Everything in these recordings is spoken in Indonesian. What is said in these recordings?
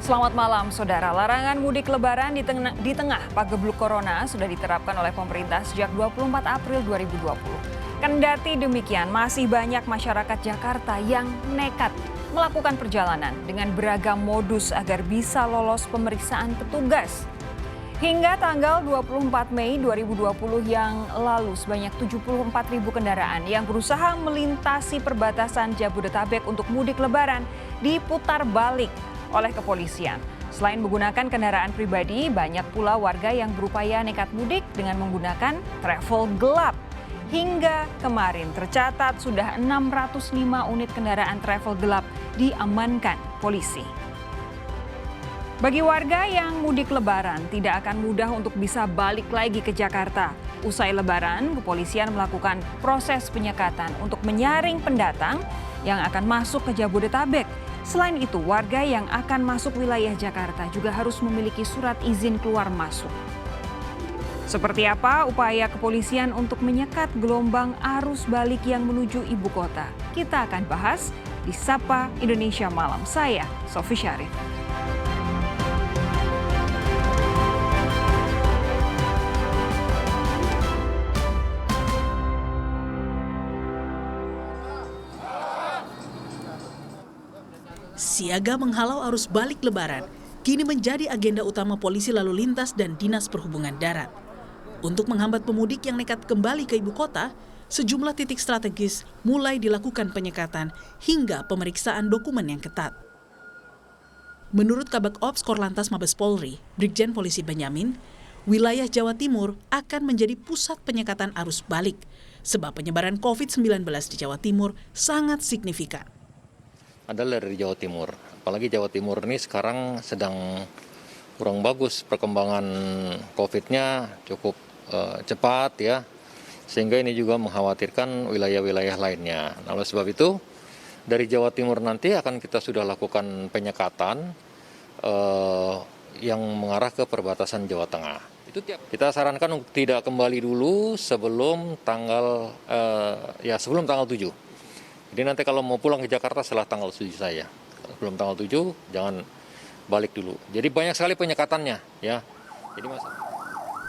Selamat malam, Saudara. Larangan mudik lebaran di tengah pagebluk corona sudah diterapkan oleh pemerintah sejak 24 April 2020. Kendati demikian, masih banyak masyarakat Jakarta yang nekat melakukan perjalanan dengan beragam modus agar bisa lolos pemeriksaan petugas. Hingga tanggal 24 Mei 2020 yang lalu, sebanyak 74.000 kendaraan yang berusaha melintasi perbatasan Jabodetabek untuk mudik lebaran diputar balik oleh kepolisian. Selain menggunakan kendaraan pribadi, banyak pula warga yang berupaya nekat mudik dengan menggunakan travel gelap. Hingga kemarin tercatat sudah 605 unit kendaraan travel gelap diamankan polisi. Bagi warga yang mudik lebaran, tidak akan mudah untuk bisa balik lagi ke Jakarta. Usai lebaran, kepolisian melakukan proses penyekatan untuk menyaring pendatang yang akan masuk ke Jabodetabek. Selain itu, warga yang akan masuk wilayah Jakarta juga harus memiliki surat izin keluar masuk. Seperti apa upaya kepolisian untuk menyekat gelombang arus balik yang menuju ibu kota? Kita akan bahas di Sapa Indonesia Malam. Saya, Sofi Syarif. Siaga menghalau arus balik lebaran kini menjadi agenda utama polisi lalu lintas dan dinas perhubungan darat. Untuk menghambat pemudik yang nekat kembali ke ibu kota, sejumlah titik strategis mulai dilakukan penyekatan hingga pemeriksaan dokumen yang ketat. Menurut Kabak Ops Korlantas Mabes Polri, Brigjen Polisi Benyamin, wilayah Jawa Timur akan menjadi pusat penyekatan arus balik sebab penyebaran COVID-19 di Jawa Timur sangat signifikan. Adalah dari Jawa Timur. Apalagi Jawa Timur ini sekarang sedang kurang bagus perkembangan COVID-nya cukup cepat ya. Sehingga ini juga mengkhawatirkan wilayah-wilayah lainnya. Nah, oleh sebab itu dari Jawa Timur nanti akan kita sudah lakukan penyekatan yang mengarah ke perbatasan Jawa Tengah. Kita sarankan untuk tidak kembali dulu sebelum tanggal 7. Jadi nanti kalau mau pulang ke Jakarta setelah tanggal 7 saya. Sebelum tanggal 7 jangan balik dulu. Jadi banyak sekali penyekatannya ya. Jadi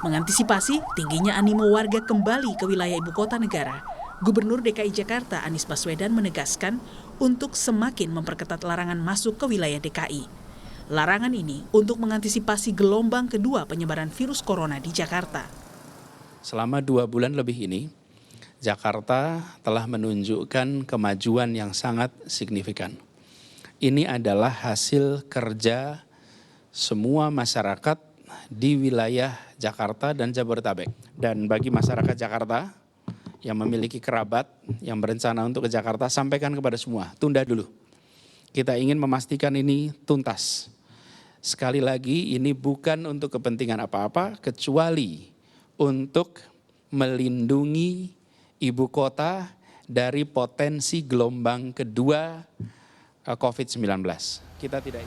Mengantisipasi tingginya animo warga kembali ke wilayah ibu kota negara, Gubernur DKI Jakarta Anies Baswedan menegaskan untuk semakin memperketat larangan masuk ke wilayah DKI. Larangan ini untuk mengantisipasi gelombang kedua penyebaran virus corona di Jakarta. Selama 2 bulan lebih ini, Jakarta telah menunjukkan kemajuan yang sangat signifikan. Ini adalah hasil kerja semua masyarakat di wilayah Jakarta dan Jabodetabek. Dan bagi masyarakat Jakarta yang memiliki kerabat yang berencana untuk ke Jakarta, sampaikan kepada semua, tunda dulu. Kita ingin memastikan ini tuntas. Sekali lagi, ini bukan untuk kepentingan apa-apa, kecuali untuk melindungi ibu kota dari potensi gelombang kedua COVID-19. Kita tidak.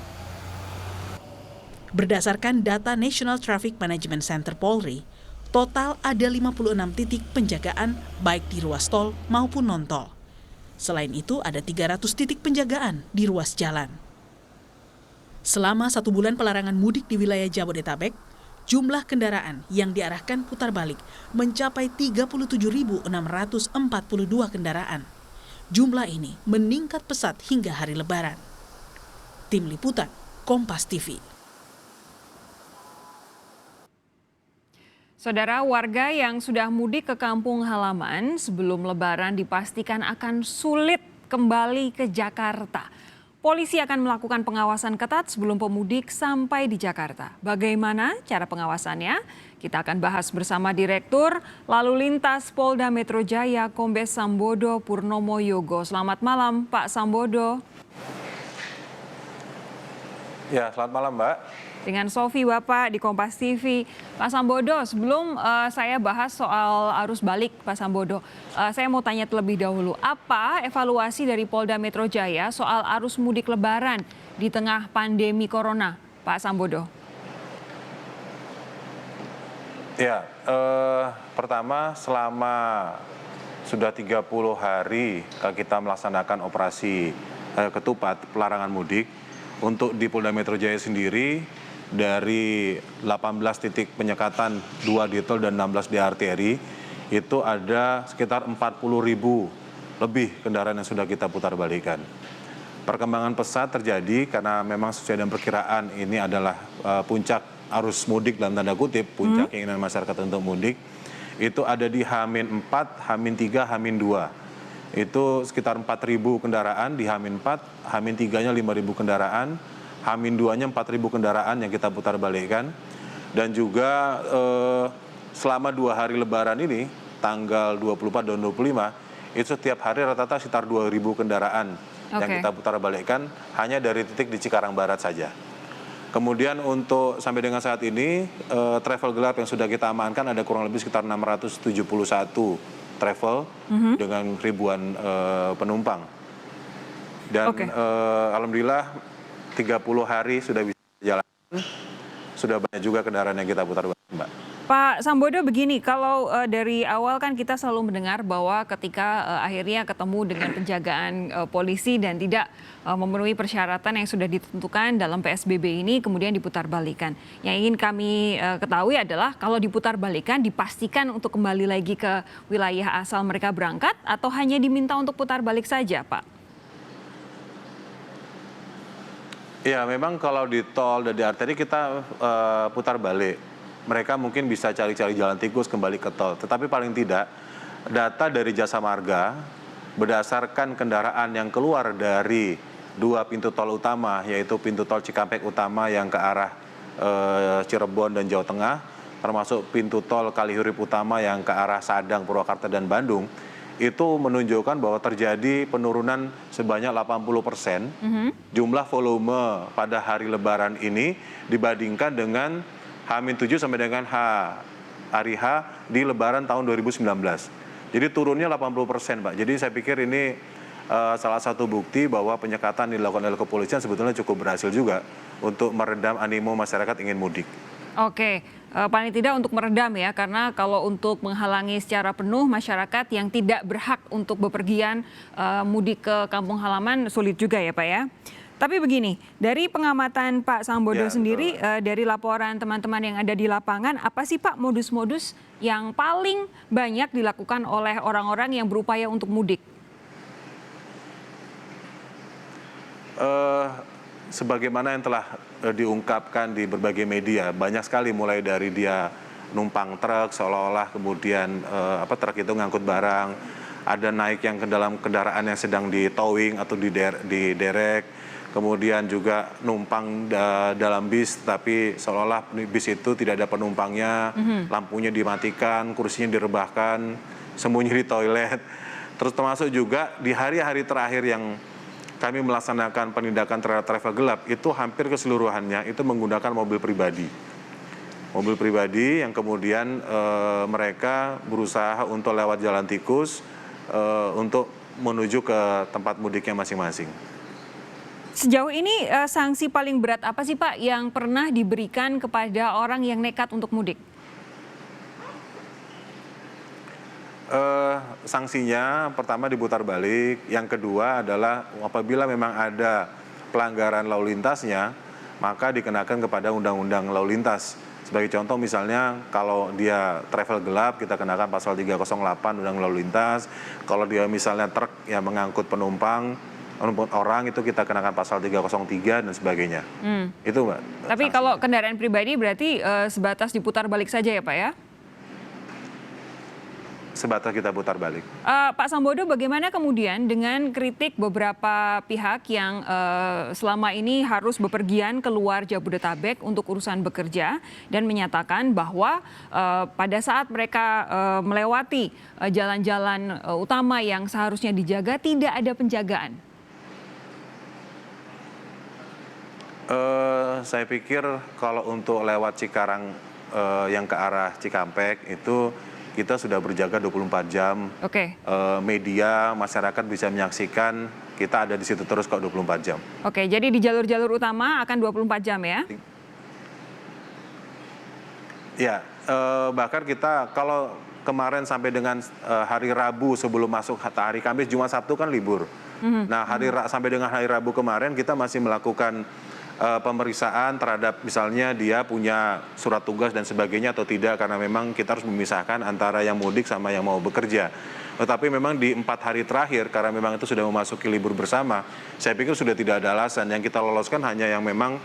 Berdasarkan data National Traffic Management Center Polri, total ada 56 titik penjagaan baik di ruas tol maupun non-tol. Selain itu ada 300 titik penjagaan di ruas jalan. Selama 1 bulan pelarangan mudik di wilayah Jabodetabek, jumlah kendaraan yang diarahkan putar balik mencapai 37.642 kendaraan. Jumlah ini meningkat pesat hingga hari Lebaran. Tim Liputan, Kompas TV. Saudara, warga yang sudah mudik ke kampung halaman sebelum Lebaran dipastikan akan sulit kembali ke Jakarta. Polisi akan melakukan pengawasan ketat sebelum pemudik sampai di Jakarta. Bagaimana cara pengawasannya? Kita akan bahas bersama Direktur Lalu Lintas Polda Metro Jaya, Kombes Sambodo Purnomo Yogo. Selamat malam, Pak Sambodo. Ya, selamat malam, Mbak. Dengan Sofi, Bapak di Kompas TV. Pak Sambodo, sebelum saya bahas soal arus balik, Pak Sambodo, saya mau tanya terlebih dahulu, apa evaluasi dari Polda Metro Jaya soal arus mudik Lebaran di tengah pandemi Corona, Pak Sambodo? Ya, pertama selama sudah 30 hari kita melaksanakan operasi ketupat pelarangan mudik, Untuk di Polda Metro Jaya sendiri, dari 18 titik penyekatan 2 di tol dan 16 di arteri, itu ada sekitar 40.000 lebih kendaraan yang sudah kita putar balikan. Perkembangan pesat terjadi karena memang sesuai dengan perkiraan ini adalah puncak arus mudik dalam tanda kutip, puncak keinginan masyarakat untuk mudik. Itu ada di H-4, H-3, H-2. Itu sekitar 4.000 kendaraan di H-4, H-3-nya 5.000 kendaraan, H-2-nya 4.000 kendaraan yang kita putar balikkan. Dan juga selama 2 hari lebaran ini, tanggal 24 dan 25, itu setiap hari rata-rata sekitar 2.000 kendaraan yang kita putar balikkan hanya dari titik di Cikarang Barat saja. Kemudian untuk sampai dengan saat ini, travel gelap yang sudah kita amankan ada kurang lebih sekitar 671 travel dengan ribuan penumpang. Dan alhamdulillah 30 hari sudah bisa jalan, sudah banyak juga kendaraan yang kita putar balik, Mbak. Pak Sambodo, begini, kalau dari awal kan kita selalu mendengar bahwa ketika akhirnya ketemu dengan penjagaan polisi dan tidak memenuhi persyaratan yang sudah ditentukan dalam PSBB ini, kemudian diputar balikan. Yang ingin kami ketahui adalah kalau diputar balikan dipastikan untuk kembali lagi ke wilayah asal mereka berangkat atau hanya diminta untuk putar balik saja, Pak? Ya, memang kalau di tol dan di arteri kita putar balik. Mereka mungkin bisa cari-cari jalan tikus kembali ke tol. Tetapi paling tidak, data dari Jasa Marga berdasarkan kendaraan yang keluar dari 2 pintu tol utama, yaitu pintu tol Cikampek utama yang ke arah Cirebon dan Jawa Tengah, termasuk pintu tol Kalihurip utama yang ke arah Sadang, Purwakarta, dan Bandung, itu menunjukkan bahwa terjadi penurunan sebanyak 80% jumlah volume pada hari Lebaran ini dibandingkan dengan H-7 sampai dengan hari H di Lebaran tahun 2019. Jadi turunnya 80%, Pak. Jadi saya pikir ini salah satu bukti bahwa penyekatan dilakukan oleh kepolisian sebetulnya cukup berhasil juga untuk meredam animo masyarakat ingin mudik. Oke, paling tidak untuk meredam ya, karena kalau untuk menghalangi secara penuh masyarakat yang tidak berhak untuk bepergian mudik ke kampung halaman sulit juga ya, Pak ya. Tapi begini, dari pengamatan Pak Sambodo sendiri, dari laporan teman-teman yang ada di lapangan, apa sih Pak modus-modus yang paling banyak dilakukan oleh orang-orang yang berupaya untuk mudik? Sebagaimana yang telah diungkapkan di berbagai media, banyak sekali mulai dari dia numpang truk seolah-olah kemudian truk itu ngangkut barang, ada naik yang ke dalam kendaraan yang sedang di towing atau di derek. Kemudian juga numpang dalam bis, tapi seolah-olah bis itu tidak ada penumpangnya, lampunya dimatikan, kursinya direbahkan, sembunyi di toilet. Terus termasuk juga di hari-hari terakhir yang kami melaksanakan penindakan terhadap travel gelap, itu hampir keseluruhannya itu menggunakan mobil pribadi. Mobil pribadi yang kemudian mereka berusaha untuk lewat jalan tikus untuk menuju ke tempat mudiknya masing-masing. Sejauh ini sanksi paling berat apa sih Pak yang pernah diberikan kepada orang yang nekat untuk mudik? Sanksinya pertama diputar balik, yang kedua adalah apabila memang ada pelanggaran lalu lintasnya, maka dikenakan kepada Undang-Undang Lalu Lintas. Sebagai contoh misalnya kalau dia travel gelap kita kenakan pasal 308 Undang Lalu Lintas. Kalau dia misalnya truk yang mengangkut penumpang orang itu kita kenakan pasal 303 dan sebagainya. Itu Mbak. Tapi kalau kendaraan pribadi berarti sebatas diputar balik saja ya Pak ya? Sebatas kita putar balik. Pak Sambodo, bagaimana kemudian dengan kritik beberapa pihak yang selama ini harus bepergian keluar Jabodetabek untuk urusan bekerja dan menyatakan bahwa pada saat mereka melewati jalan-jalan utama yang seharusnya dijaga tidak ada penjagaan? Saya pikir kalau untuk lewat Cikarang yang ke arah Cikampek itu kita sudah berjaga 24 jam. Media, masyarakat bisa menyaksikan kita ada di situ terus kok 24 jam. Oke, jadi di jalur-jalur utama akan 24 jam ya? Ya, bahkan kita kalau kemarin sampai dengan hari Rabu sebelum masuk hari Kamis, Jumat, Sabtu kan libur. Nah, sampai dengan hari Rabu kemarin kita masih melakukan pemeriksaan terhadap misalnya dia punya surat tugas dan sebagainya atau tidak, karena memang kita harus memisahkan antara yang mudik sama yang mau bekerja. Tetapi memang di 4 hari terakhir, karena memang itu sudah memasuki libur bersama, saya pikir sudah tidak ada alasan. Yang kita loloskan hanya yang memang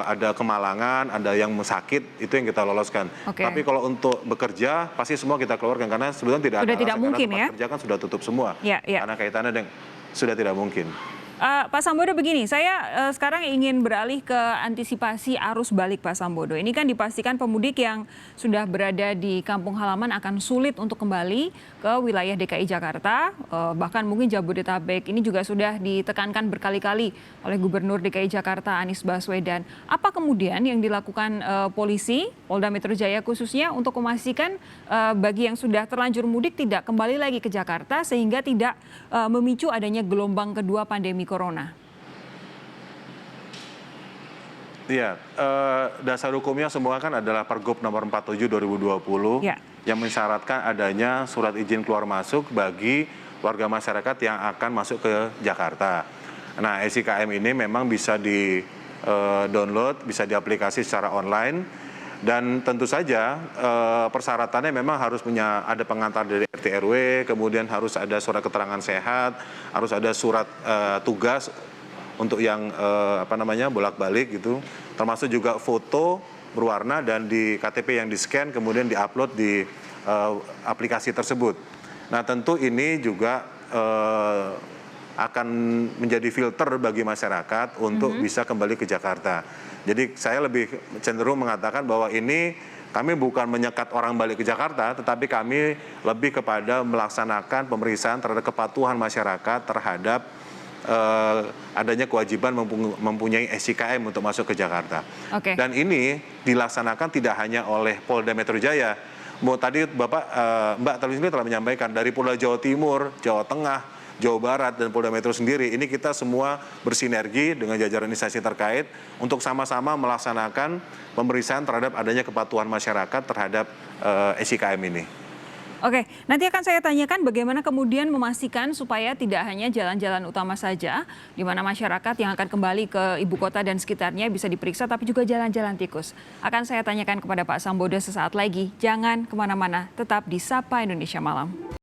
ada kemalangan, ada yang sakit, itu yang kita loloskan. Tapi kalau untuk bekerja, pasti semua kita keluarkan, karena sebetulnya tidak ada tidak alasan, mungkin, karena tempat kerja kan sudah tutup semua. Karena kaitannya dengan sudah tidak mungkin. Pak Sambodo, begini, saya sekarang ingin beralih ke antisipasi arus balik, Pak Sambodo. Ini kan dipastikan pemudik yang sudah berada di kampung halaman akan sulit untuk kembali ke wilayah DKI Jakarta, bahkan mungkin Jabodetabek. Ini juga sudah ditekankan berkali-kali oleh Gubernur DKI Jakarta Anies Baswedan. Apa kemudian yang dilakukan polisi, Polda Metro Jaya khususnya, untuk memastikan bagi yang sudah terlanjur mudik tidak kembali lagi ke Jakarta sehingga tidak memicu adanya gelombang kedua pandemi Corona? Iya, dasar hukumnya semua kan adalah Pergub nomor 47 2020 yang mensyaratkan adanya surat izin keluar masuk bagi warga masyarakat yang akan masuk ke Jakarta. Nah, SIKM ini memang bisa di-download, bisa diaplikasi secara online, dan tentu saja persyaratannya memang harus ada pengantar dari RT RW, kemudian harus ada surat keterangan sehat, harus ada surat tugas untuk yang bolak-balik gitu, termasuk juga foto berwarna dan di KTP yang di-scan kemudian di-upload di aplikasi tersebut. Nah, tentu ini juga akan menjadi filter bagi masyarakat untuk bisa kembali ke Jakarta. Jadi saya lebih cenderung mengatakan bahwa ini kami bukan menyekat orang balik ke Jakarta, tetapi kami lebih kepada melaksanakan pemeriksaan terhadap kepatuhan masyarakat terhadap adanya kewajiban mempunyai SIKM untuk masuk ke Jakarta. Dan ini dilaksanakan tidak hanya oleh Polda Metro Jaya. Tadi Mbak Telus telah menyampaikan dari Polda Jawa Timur, Jawa Tengah, Jawa Barat, dan Polda Metro sendiri. Ini kita semua bersinergi dengan jajaran instansi terkait untuk sama-sama melaksanakan pemeriksaan terhadap adanya kepatuhan masyarakat terhadap SIKM ini. Oke, nanti akan saya tanyakan bagaimana kemudian memastikan supaya tidak hanya jalan-jalan utama saja, di mana masyarakat yang akan kembali ke ibu kota dan sekitarnya bisa diperiksa, tapi juga jalan-jalan tikus. Akan saya tanyakan kepada Pak Sambodo sesaat lagi. Jangan kemana-mana, tetap di Sapa Indonesia Malam.